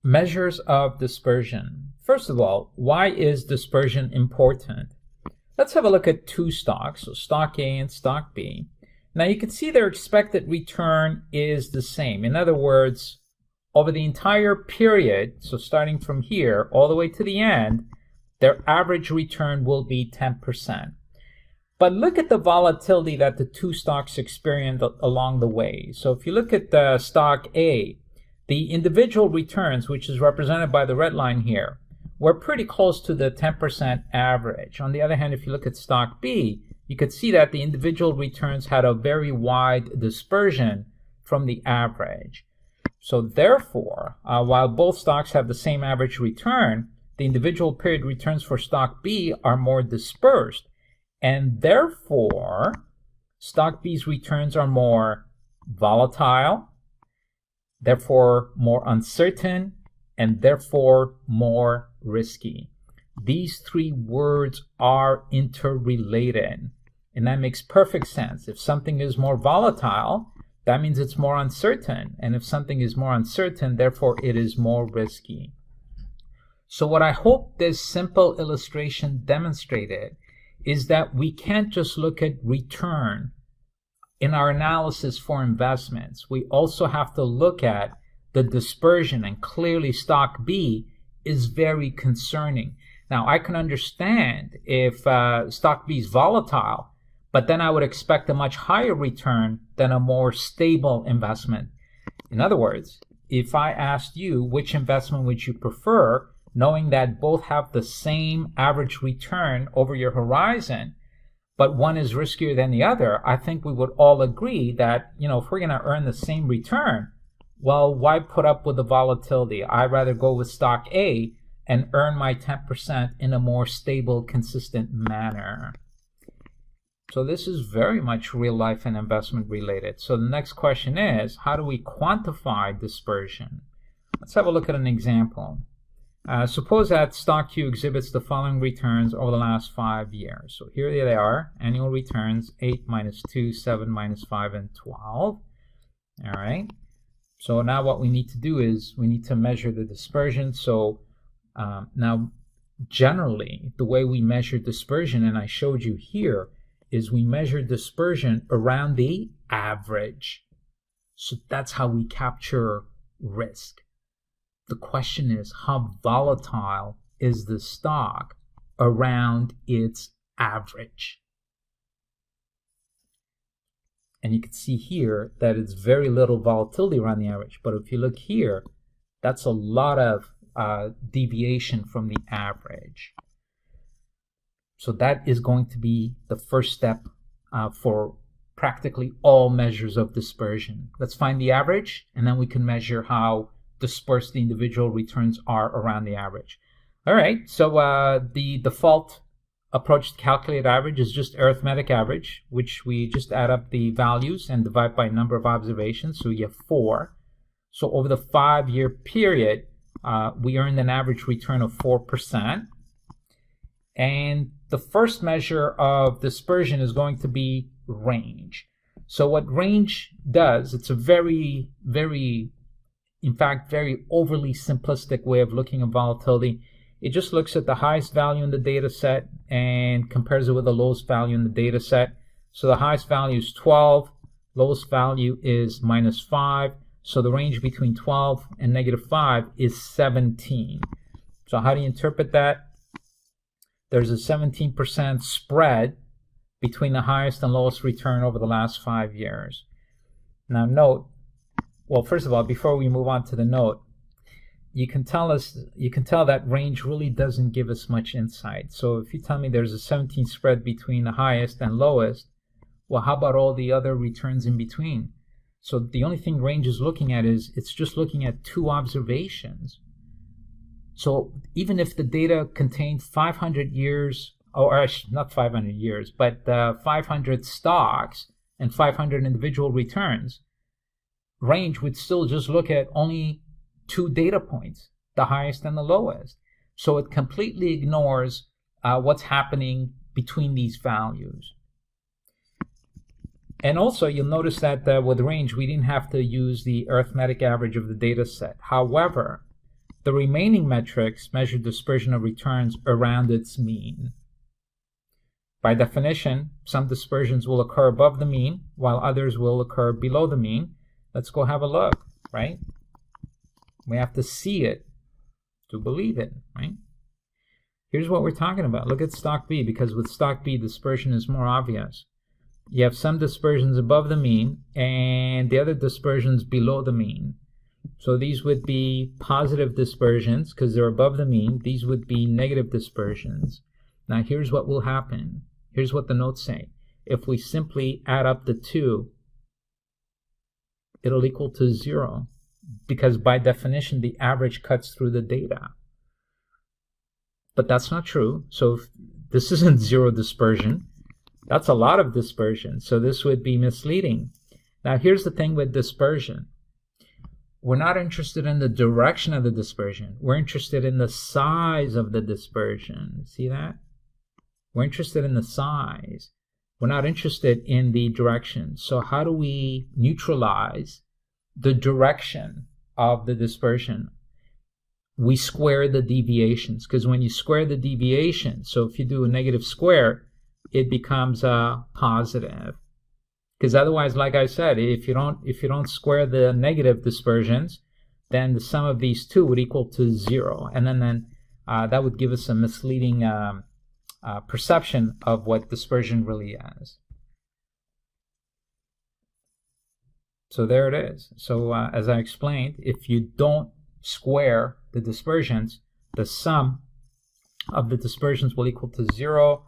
Measures of dispersion. First of all, why is dispersion important? Let's have a look at two stocks, so stock A and stock B. Now you can see their expected return is the same. In other words, over the entire period, so starting from here all the way to the end, their average return will be 10%. But look at the volatility that the two stocks experienced along the way. So if you look at the stock A, the individual returns, which is represented by the red line here, were pretty close to the 10% average. On the other hand, if you look at stock B, you could see that the individual returns had a very wide dispersion from the average. So therefore, while both stocks have the same average return, the individual period returns for stock B are more dispersed. And therefore, stock B's returns are more volatile, therefore more uncertain, and therefore more risky. These three words are interrelated, and that makes perfect sense. If something is more volatile, that means it's more uncertain, and if something is more uncertain, therefore it is more risky. So what I hope this simple illustration demonstrated is that we can't just look at return in our analysis for investments. We also have to look at the dispersion, and clearly stock B is very concerning. Now, I can understand if stock B is volatile, but then I would expect a much higher return than a more stable investment. In other words, if I asked you which investment would you prefer, knowing that both have the same average return over your horizon, but one is riskier than the other, I think we would all agree that, if we're going to earn the same return, well, why put up with the volatility? I'd rather go with stock A and earn my 10% in a more stable, consistent manner. So this is very much real life and investment related. So the next question is, how do we quantify dispersion? Let's have a look at an example. Suppose that stock Q exhibits the following returns over the last 5 years. So here they are, annual returns, 8 minus 2, 7 minus 5, and 12. All right. So now what we need to do is we need to measure the dispersion. So now generally the way we measure dispersion, and I showed you here, is we measure dispersion around the average. So that's how we capture risk. The question is, how volatile is the stock around its average? And you can see here that it's very little volatility around the average. But if you look here, that's a lot of deviation from the average. So that is going to be the first step for practically all measures of dispersion. Let's find the average, and then we can measure how dispersed the individual returns are around the average. All right, so the default approach to calculate average is just arithmetic average, which we just add up the values and divide by number of observations, so you have 4. So over the 5-year period, we earned an average return of 4%. And the first measure of dispersion is going to be range. So what range does, it's a very overly simplistic way of looking at volatility. It just looks at the highest value in the data set and compares it with the lowest value in the data set. So the highest value is 12, lowest value is minus 5. So the range between 12 and negative 5 is 17. So how do you interpret that? There's a 17% spread between the highest and lowest return over the last 5 years. Now note, well, first of all, before we move on to the note, you can tell that range really doesn't give us much insight. So if you tell me there's a 17 spread between the highest and lowest, well, how about all the other returns in between? So the only thing range is looking at is it's just looking at 2 observations. So even if the data contained 500 years, or not 500 years, but 500 stocks and 500 individual returns, range would still just look at only 2 data points, the highest and the lowest. So it completely ignores what's happening between these values. And also you'll notice that with range we didn't have to use the arithmetic average of the data set. However, The remaining metrics measure dispersion of returns around its mean. By definition, some dispersions will occur above the mean, while others will occur below the mean. Let's go have a look, right? We have to see it to believe it, right? Here's what we're talking about. Look at stock B, because with stock B, dispersion is more obvious. You have some dispersions above the mean, and the other dispersions below the mean. So these would be positive dispersions, because they're above the mean. These would be negative dispersions. Now here's what will happen. Here's what the notes say. If we simply add up the two, it'll equal to 0, because by definition, the average cuts through the data. But that's not true. So if this isn't 0 dispersion. That's a lot of dispersion. So this would be misleading. Now here's the thing with dispersion. We're not interested in the direction of the dispersion. We're interested in the size of the dispersion. See that? We're interested in the size. We're not interested in the direction. So how do we neutralize the direction of the dispersion? We square the deviations, because when you square the deviation, so if you do a negative square, it becomes a positive. Because otherwise, like I said, if you don't square the negative dispersions, then the sum of these two would equal to 0, and then that would give us a misleading perception of what dispersion really is. So there it is. So as I explained, if you don't square the dispersions, the sum of the dispersions will equal to 0.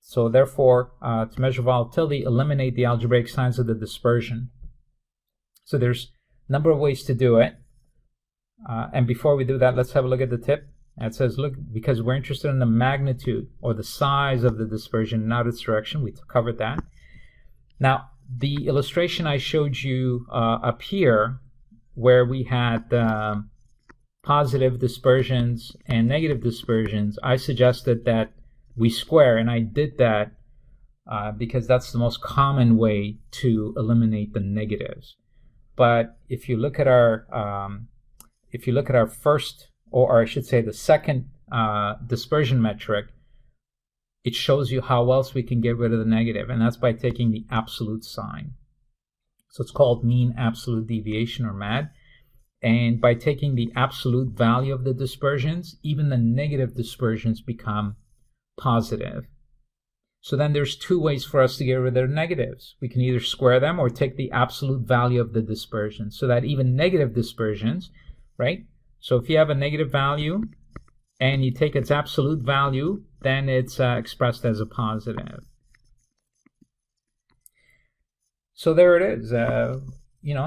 So therefore, to measure volatility, eliminate the algebraic signs of the dispersion. So there's a number of ways to do it. And before we do that, let's have a look at the tip. And it says, look, because we're interested in the magnitude or the size of the dispersion, not its direction. We covered that. Now, the illustration I showed you up here, where we had positive dispersions and negative dispersions, I suggested that we square, and I did that because that's the most common way to eliminate the negatives. But if you look at our first, or I should say the second dispersion metric, it shows you how else we can get rid of the negative, and that's by taking the absolute sign. So it's called mean absolute deviation, or MAD. And by taking the absolute value of the dispersions, even the negative dispersions become positive. So then there's two ways for us to get rid of the negatives. We can either square them or take the absolute value of the dispersion, so that even negative dispersions, right? So if you have a negative value and you take its absolute value, then it's expressed as a positive. So there it is.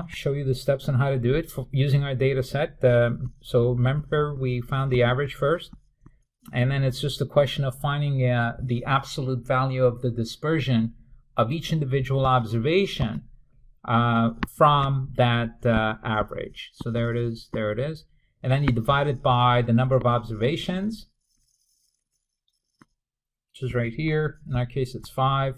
Show you the steps on how to do it using our data set. So remember, we found the average first, and then it's just a question of finding the absolute value of the dispersion of each individual observation from that average. So there it is, there it is. And then you divide it by the number of observations, which is right here. In our case, it's 5.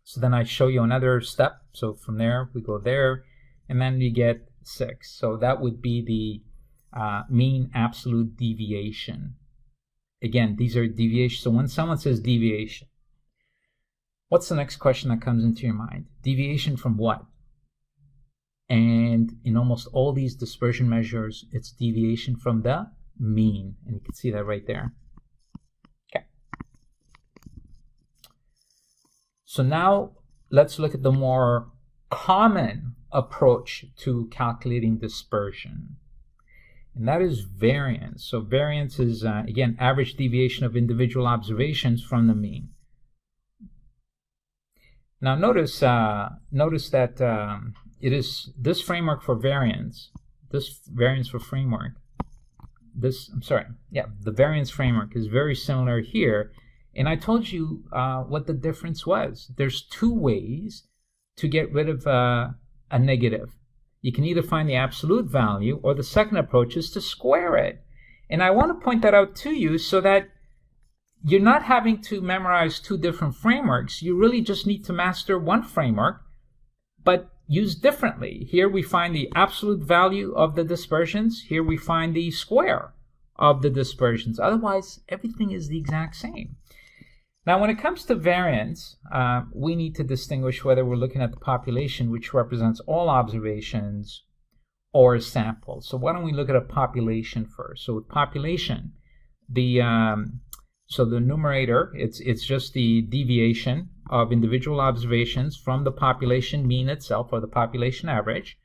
So then I show you another step. So from there, we go there, and then you get 6. So that would be the mean absolute deviation. Again, these are deviations. So when someone says deviation, what's the next question that comes into your mind? Deviation from what? And in almost all these dispersion measures, it's deviation from the mean. And you can see that right there. Okay. So now let's look at the more common approach to calculating dispersion. And that is variance. So variance is, again, average deviation of individual observations from the mean. Now notice that it is this framework for variance, the variance framework is very similar here. And I told you what the difference was. There's two ways to get rid of a negative. You can either find the absolute value, or the second approach is to square it. And I want to point that out to you so that you're not having to memorize two different frameworks. You really just need to master one framework. But used differently. Here we find the absolute value of the dispersions. Here we find the square of the dispersions. Otherwise, everything is the exact same. Now, when it comes to variance, we need to distinguish whether we're looking at the population, which represents all observations, or a sample. So why don't we look at a population first? So with population, so the numerator, it's just the deviation of individual observations from the population mean itself, or the population average,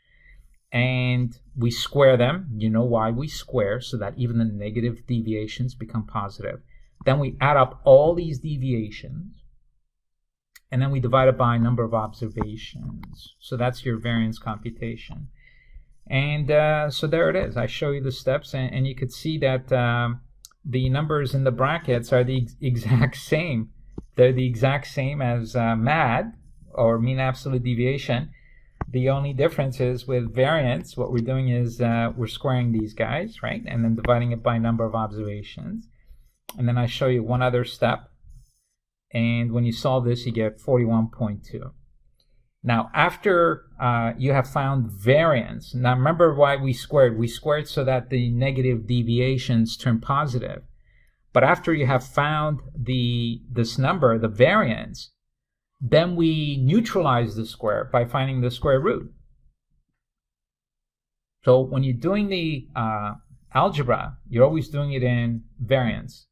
and we square them. You know why we square, so that even the negative deviations become positive. Then we add up all these deviations, and then we divide it by number of observations. So that's your variance computation. And so there it is. I show you the steps, and you could see that the numbers in the brackets are the exact same. They're the exact same as MAD, or mean absolute deviation. The only difference is with variance, what we're doing is we're squaring these guys, right? And then dividing it by number of observations. And then I show you one other step. And when you solve this, you get 41.2. Now, after you have found variance, now remember why we squared. We squared so that the negative deviations turn positive. But after you have found this number, the variance, then we neutralize the square by finding the square root. So when you're doing the algebra, you're always doing it in variance.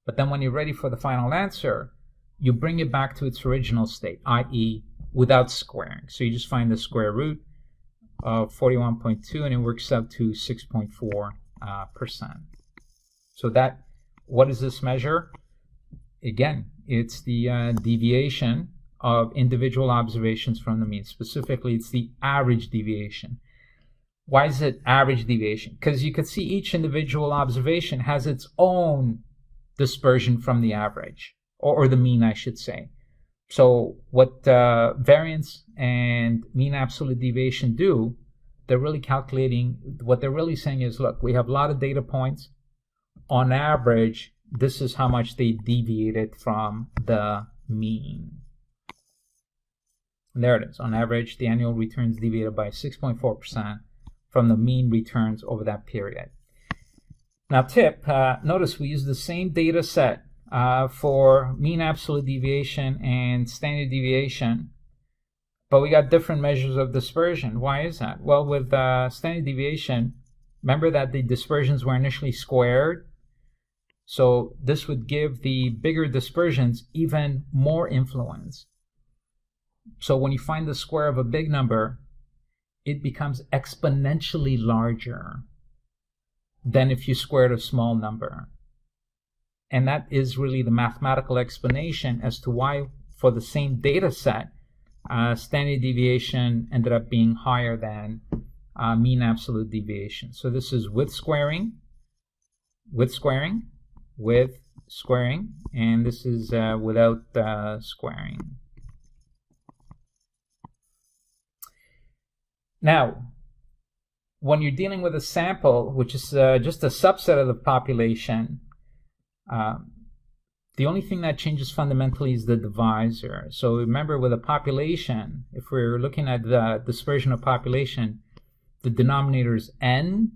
But then when you're ready for the final answer, you bring it back to its original state, i.e., without squaring. So you just find the square root of 41.2, and it works out to 6.4%. So what does this measure? Again, it's the deviation of individual observations from the mean. Specifically, it's the average deviation. Why is it average deviation? Because you can see each individual observation has its own dispersion from the average, or the mean, I should say. So what variance and mean absolute deviation do, they're really calculating, what they're really saying is, look, we have a lot of data points. On average, this is how much they deviated from the mean. And there it is. On average, the annual returns deviated by 6.4% from the mean returns over that period. Now tip, notice we use the same data set for mean absolute deviation and standard deviation, but we got different measures of dispersion. Why is that? Well, with standard deviation, remember that the dispersions were initially squared, so this would give the bigger dispersions even more influence. So when you find the square of a big number, it becomes exponentially larger than if you squared a small number. And that is really the mathematical explanation as to why, for the same data set, standard deviation ended up being higher than mean absolute deviation. So this is with squaring, with squaring, with squaring, and this is without squaring. Now, when you're dealing with a sample, which is just a subset of the population, the only thing that changes fundamentally is the divisor. So remember, with a population, if we're looking at the dispersion of population, the denominator is n,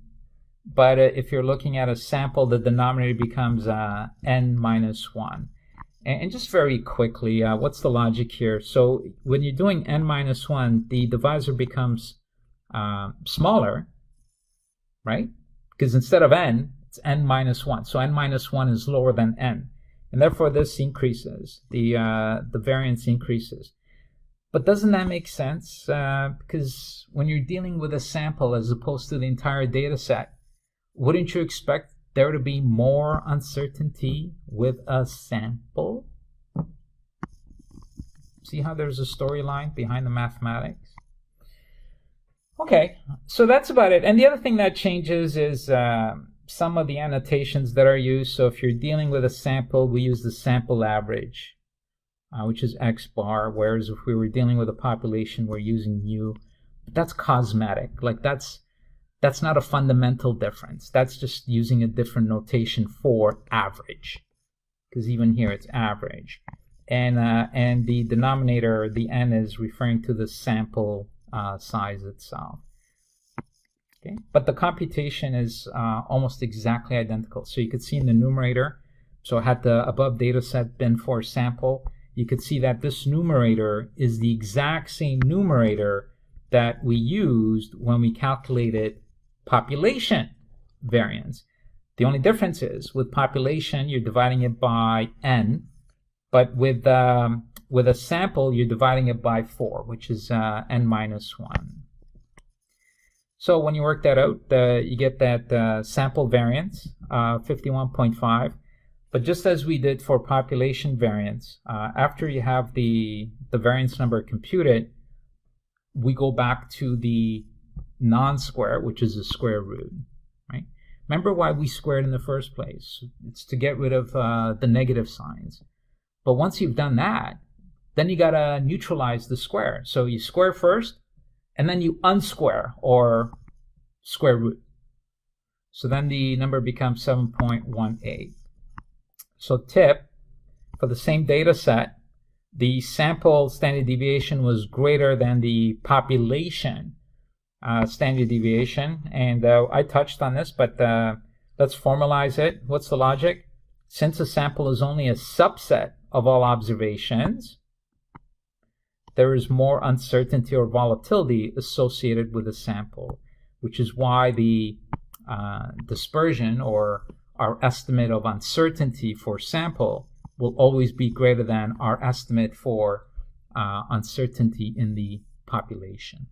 but if you're looking at a sample, the denominator becomes n minus 1. And just very quickly, what's the logic here? So when you're doing n minus 1, the divisor becomes smaller, right? Because instead of n, it's n minus 1. So n minus 1 is lower than n. And therefore this increases, the variance increases. But doesn't that make sense? Because when you're dealing with a sample as opposed to the entire data set, wouldn't you expect there to be more uncertainty with a sample? See how there's a storyline behind the mathematics? Okay, so that's about it. And the other thing that changes is some of the annotations that are used. So if you're dealing with a sample, we use the sample average, which is x bar, whereas if we were dealing with a population, we're using mu. But that's cosmetic. Like that's not a fundamental difference. That's just using a different notation for average, because even here it's average. And the denominator, the n, is referring to the sample size itself. Okay, but the computation is almost exactly identical. So you could see in the numerator, so had the above data set been for a sample, you could see that this numerator is the exact same numerator that we used when we calculated population variance. The only difference is with population, you're dividing it by n, but with a sample, you're dividing it by 4, which is n minus 1. So when you work that out, you get that sample variance, 51.5. But just as we did for population variance, after you have the variance number computed, we go back to the non-square, which is the square root, right? Remember why we squared in the first place. It's to get rid of the negative signs. But once you've done that, then you gotta neutralize the square. So you square first, and then you unsquare, or square root. So then the number becomes 7.18. So tip, for the same data set, the sample standard deviation was greater than the population standard deviation. And I touched on this, but let's formalize it. What's the logic? Since a sample is only a subset of all observations, there is more uncertainty or volatility associated with the sample, which is why the dispersion, or our estimate of uncertainty for sample, will always be greater than our estimate for uncertainty in the population.